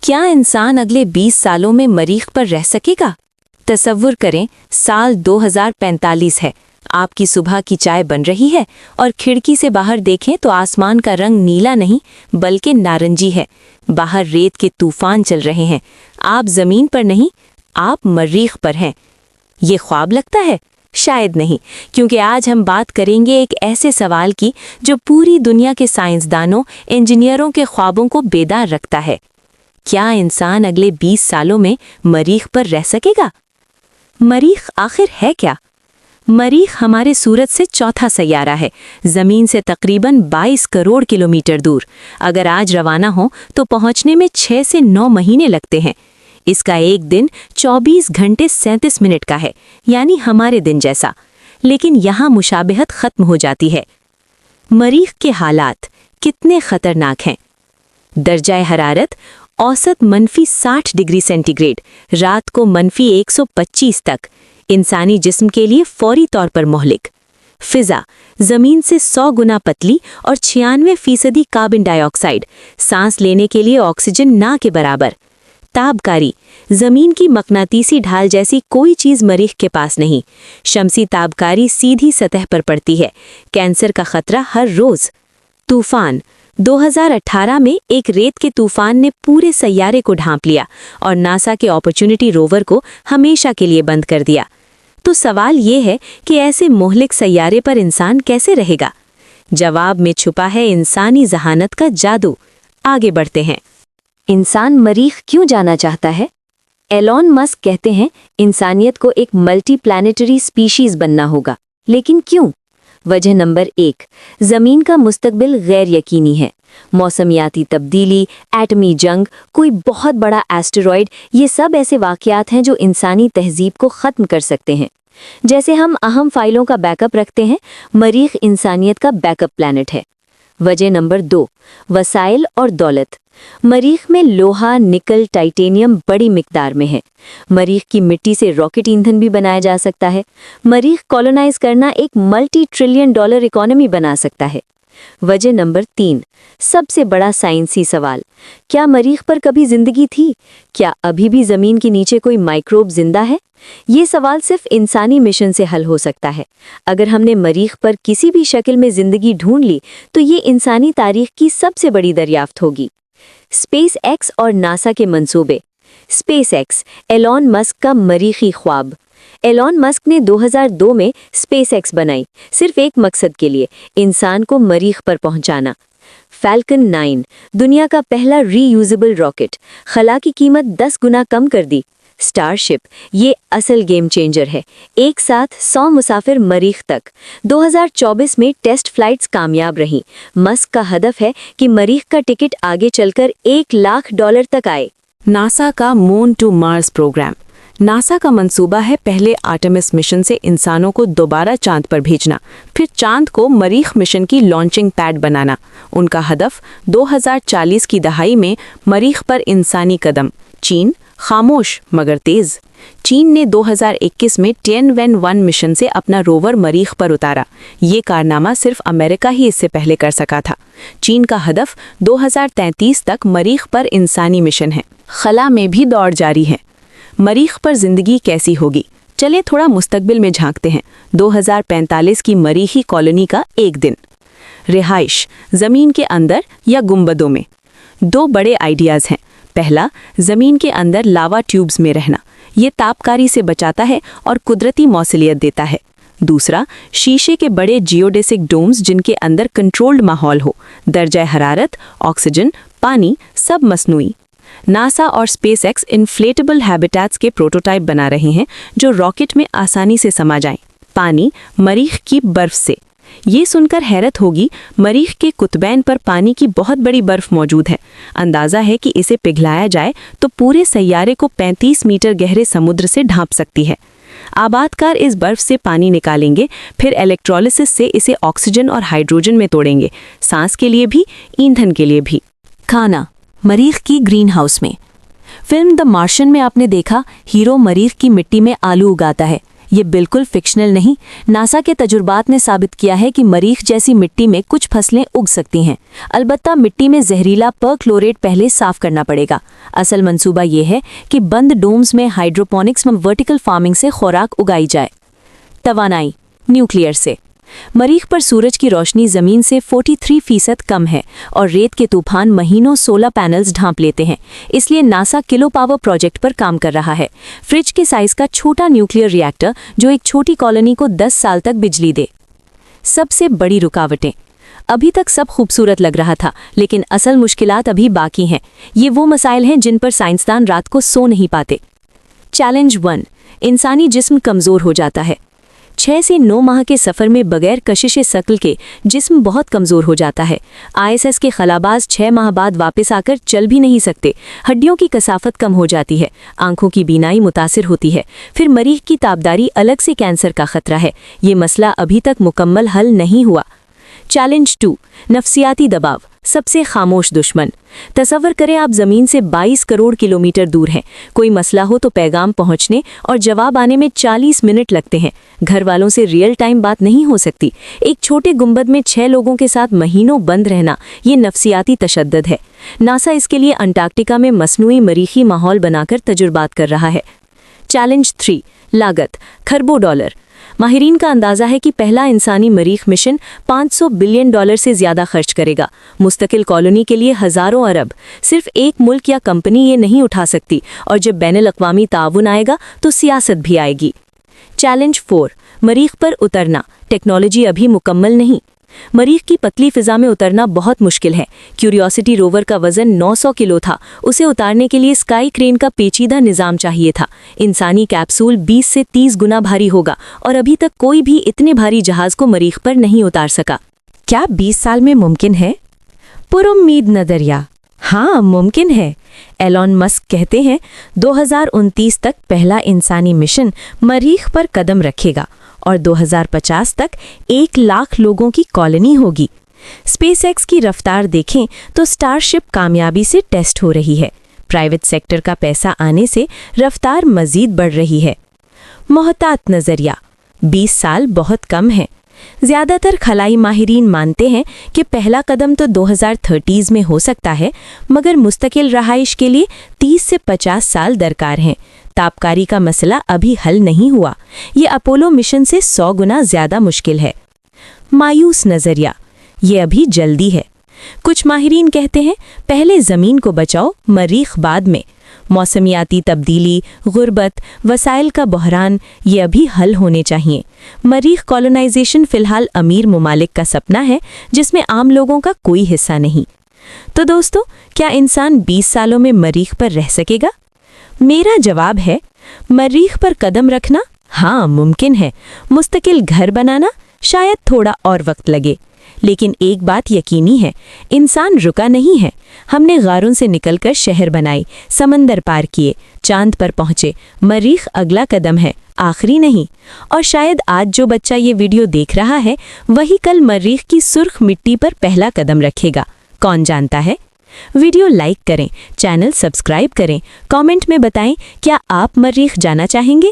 क्या इंसान अगले 20 सालों में मरीख पर रह सकेगा? तसव्वुर करें, साल 2045 है। आपकी सुबह की चाय बन रही है और खिड़की से बाहर देखें तो आसमान का रंग नीला नहीं बल्कि नारंगी है। बाहर रेत के तूफान चल रहे हैं। आप जमीन पर नहीं, आप मरीख पर हैं। ये ख्वाब लगता है? शायद नहीं, क्योंकि आज हम बात करेंगे एक ऐसे सवाल की जो पूरी दुनिया के साइंसदानों, इंजीनियरों के ख्वाबों को बेदार रखता है। क्या इंसान अगले 20 सालों में मरीख पर रह सकेगा? मरीख आखिर है क्या? मरीख हमारे सूरज से चौथा सैयारा है, जमीन से तकरीबन 22 करोड़ किलोमीटर दूर। अगर आज रवाना हो तो पहुंचने में 6 से 9 महीने लगते हैं। इसका एक दिन 24 घंटे 37 मिनट का है, यानी हमारे दिन जैसा। लेकिन यहाँ मुशाबिहत खत्म हो जाती है। मरीख के हालात कितने खतरनाक हैं? दर्जाए हरारत औसत -60 डिग्री सेंटीग्रेड, रात को -125 तक, इंसानी जिस्म के लिए फौरी तौर पर मोहलिक। फिजा जमीन से 100 गुना पतली और 96% कार्बन डाइऑक्साइड, सांस लेने के लिए ऑक्सीजन ना के बराबर। ताबकारी जमीन की मकनातीसी ढाल जैसी कोई चीज मरीख के पास नहीं। शमसी ताबकारी सीधी सतह पर पड़ती है। कैंसर का खतरा हर रोज। तूफान 2018 में एक रेत के तूफान ने पूरे सैयारे को ढांप लिया और नासा के अपॉर्चुनिटी रोवर को हमेशा के लिए बंद कर दिया। तो सवाल ये है कि ऐसे मोहलिक सैयारे पर इंसान कैसे रहेगा? जवाब में छुपा है इंसानी जहानत का जादू। आगे बढ़ते हैं। इंसान मरीख क्यों जाना चाहता है? एलॉन मस्क कहते हैं इंसानियत को एक मल्टी प्लैनेटरी स्पीशीज बनना होगा। लेकिन क्यों? वजह नंबर 1, जमीन का मुस्तकबिल गैर यकीनी है। मौसमियाती तब्दीली, एटमी जंग, कोई बहुत बड़ा एस्टेरॉयड, ये सब ऐसे वाक़यात हैं जो इंसानी तहजीब को ख़त्म कर सकते हैं। जैसे हम अहम फाइलों का बैकअप रखते हैं, मरीख इंसानियत का बैकअप प्लैनेट है। वजह नंबर 2, वसाइल और दौलत। मरीख में लोहा, निकल, टाइटेनियम बड़ी मिकदार में है। मरीख की मिट्टी से रॉकेट ईंधन भी बनाया जा सकता है। मरीख कॉलोनाइज करना एक $multi-trillion इकोनॉमी बना सकता है। वजह नंबर 3, सबसे बड़ा साइंसी सवाल, क्या मरीख पर कभी जिंदगी थी? क्या अभी भी जमीन के नीचे कोई माइक्रोब जिंदा है? ये सवाल सिर्फ इंसानी मिशन से हल हो सकता है। अगर हमने मरीख पर किसी भी शक्ल में जिंदगी ढूंढ ली तो ये इंसानी तारीख की सबसे बड़ी दरियाफ्त होगी। स्पेस एक्स और नासा के मंसूबे। स्पेस एक्स, एलॉन मस्क का मरीखी ख्वाब। एलॉन मस्क ने 2002 में स्पेस एक्स बनाई, सिर्फ एक मकसद के लिए, इंसान को मरीख पर पहुंचाना। फैल्कन 9, दुनिया का पहला रीयूजेबल रॉकेट, खला की कीमत 10 गुना कम कर दी। स्टारशिप, ये असल गेम चेंजर है, एक साथ 100 मुसाफिर मरीख तक। 2024 में टेस्ट फ्लाइट्स कामयाब रहीं। मस्क का हदफ है कि मरीख का टिकट आगे चलकर $1 लाख तक आए। नासा का moon to Mars program. NASA का मंसूबा है पहले आर्टेमिस मिशन से इंसानों को दोबारा चांद पर भेजना, फिर चांद को मरीख मिशन की लॉन्चिंग पैड बनाना। उनका हदफ 2040 की दहाई में मरीख पर इंसानी कदम। चीन खामोश मगर तेज। चीन ने 2021 में Tianwen-1 मिशन से अपना रोवर मरीख पर उतारा। ये कारनामा सिर्फ अमेरिका ही इससे पहले कर सका था। चीन का हदफ 2033 तक मरीख पर इंसानी मिशन है। खला में भी दौड़ जारी है। मरीख पर जिंदगी कैसी होगी? चले थोड़ा मुस्तकबिल में झांकते हैं। 2045 की मरीखी कॉलोनी का एक दिन। रिहाइश, जमीन के अंदर या गुंबदों में। 2 बड़े आइडियाज़ हैं। पहला, जमीन के अंदर लावा ट्यूब्स में रहना। ये तापकारी से बचाता है और कुदरती मौसलियत देता है। दूसरा, शीशे के बड़े जियोडेसिक डोम्स जिनके अंदर कंट्रोल्ड माहौल हो, दर्जा हरारत, ऑक्सीजन, पानी सब मसनूई। नासा और स्पेसएक्स इन्फ्लेटेबल हैबिटेट्स के प्रोटोटाइप बना रहे हैं जो रॉकेट में आसानी से समा जाएं। पानी मरीख की बर्फ से। ये सुनकर हैरत होगी, मरीख के कुतबैन पर पानी की बहुत बड़ी बर्फ मौजूद है। अंदाज़ा है कि इसे पिघलाया जाए तो पूरे सैयारे को 35 मीटर गहरे समुद्र से ढांप सकती है। आबादकार इस बर्फ से पानी निकालेंगे, फिर इलेक्ट्रोलिसिस से इसे ऑक्सीजन और हाइड्रोजन में तोड़ेंगे, सांस के लिए भी, ईंधन के लिए भी। खाना मरीख की ग्रीन हाउस में। फिल्म द मार्शियन में आपने देखा हीरो मरीख की मिट्टी में आलू उगाता है। ये बिल्कुल फिक्शनल नहीं, नासा के तजुर्बात ने साबित किया है कि मरीख जैसी मिट्टी में कुछ फसलें उग सकती हैं। अलबत्ता मिट्टी में जहरीला परक्लोरेट पहले साफ करना पड़ेगा। असल मंसूबा ये है कि बंद डोम्स में हाइड्रोपोनिक्स में वर्टिकल फार्मिंग से खुराक उगाई जाए। तवानाई न्यूक्लियर से। मरीख पर सूरज की रोशनी जमीन से 43% कम है और रेत के तूफान महीनों सोलर पैनल्स ढांप लेते हैं। इसलिए नासा किलो पावर प्रोजेक्ट पर काम कर रहा है। फ्रिज के साइज का छोटा न्यूक्लियर रिएक्टर जो एक छोटी कॉलोनी को 10 साल तक बिजली दे। सबसे बड़ी रुकावटें। अभी तक सब खूबसूरत लग रहा था, लेकिन असल मुश्किलात अभी बाकी हैं। ये वो मसाइल हैं जिन पर साइंसदान रात को सो नहीं पाते। चैलेंज 1, इंसानी जिस्म कमज़ोर हो जाता है। 6 से 9 माह के सफ़र में बगैर कशिश शक्ल के जिस्म बहुत कमज़ोर हो जाता है। ISS के खलाबाज 6 माह बाद वापस आकर चल भी नहीं सकते। हड्डियों की कसाफत कम हो जाती है, आंखों की बीनाई मुतासिर होती है। फिर मरीख की ताबदारी, अलग से कैंसर का खतरा है। ये मसला अभी तक मुकम्मल हल नहीं हुआ। चैलेंज 2, नफ्सियाती दबाव, सबसे खामोश दुश्मन। तसव्वुर करें आप ज़मीन से 22 करोड़ किलोमीटर दूर हैं। कोई मसला हो तो पैगाम पहुंचने और जवाब आने में 40 मिनट लगते हैं। घर वालों से रियल टाइम बात नहीं हो सकती। एक छोटे गुंबद में 6 लोगों के साथ महीनों बंद रहना, ये नफ्सियाती तशद्दुद है। नासा इसके लिए अंटार्कटिका में मसनूई मरीखी माहौल बनाकर तजुर्बात कर रहा है। चैलेंज 3, लागत, खरबों डॉलर। माहिरीन का अंदाज़ा है कि पहला इंसानी मरीख मिशन $500 बिलियन से ज़्यादा खर्च करेगा। मुस्तकिल कॉलोनी के लिए हज़ारों अरब। सिर्फ एक मुल्क या कंपनी ये नहीं उठा सकती, और जब बैनुल-अक़वामी ताउन आएगा तो सियासत भी आएगी। चैलेंज 4, मरीख पर उतरना, टेक्नोलॉजी अभी मुकम्मल नहीं। मरीख की पतली फिजा में उतरना बहुत मुश्किल है। क्यूरियोसिटी रोवर का वजन 900 किलो था। उसे उतारने के लिए स्काई क्रेन का पेचीदा निज़ाम चाहिए था। इंसानी कैप्सूल 20 से 30 गुना भारी होगा, और अभी तक कोई भी इतने भारी जहाज को मरीख पर नहीं उतार सका। क्या 20 साल में मुमकिन है? पुरुम्मीद नज़रिया, हाँ मुमकिन है। एलॉन मस्क कहते हैं 2029 तक पहला इंसानी मिशन मरीख पर कदम रखेगा और 2050 तक 1 लाख लोगों की कॉलोनी होगी। स्पेसएक्स की रफ्तार देखें तो स्टारशिप कामयाबी से टेस्ट हो रही है। प्राइवेट सेक्टर का पैसा आने से रफ्तार मजीद बढ़ रही है। मोहतात नज़रिया, 20 साल बहुत कम है। ज़्यादातर खलाई माहिरीन मानते हैं कि पहला कदम तो 2030s में हो सकता है, मगर मुस्तकिल रहाइश के लिए 30 से 50 साल दरकार हैं। तापकारी का मसला अभी हल नहीं हुआ। ये अपोलो मिशन से 100 गुना ज़्यादा मुश्किल है। मायूस नज़रिया, ये अभी जल्दी है। कुछ माहिरीन कहते हैं पहले ज़मीन को बचाओ, मरीख बाद में। मौसमियाती तब्दीली, गुर्बत, वसाइल का बहरान, ये अभी हल होने चाहिए। मरीख कॉलोनाइजेशन फ़िलहाल अमीर ममालिक का सपना है, जिसमें आम लोगों का कोई हिस्सा नहीं। तो दोस्तों, क्या इंसान 20 सालों में मरीख पर रह सकेगा? मेरा जवाब है मरीख पर कदम रखना हाँ मुमकिन है। मुस्तकिल घर बनाना शायद थोड़ा और वक्त लगे, लेकिन एक बात यकीनी है, इंसान रुका नहीं है। हमने गारों से निकलकर शहर बनाई, समंदर पार किए, चांद पर पहुंचे। मरीख अगला कदम है, आखिरी नहीं। और शायद आज जो बच्चा ये वीडियो देख रहा है, वही कल मरीख की सुर्ख मिट्टी पर पहला कदम रखेगा। कौन जानता है? वीडियो लाइक करें, चैनल सब्सक्राइब करें, कमेंट में बताएं क्या आप मरीख जाना चाहेंगे।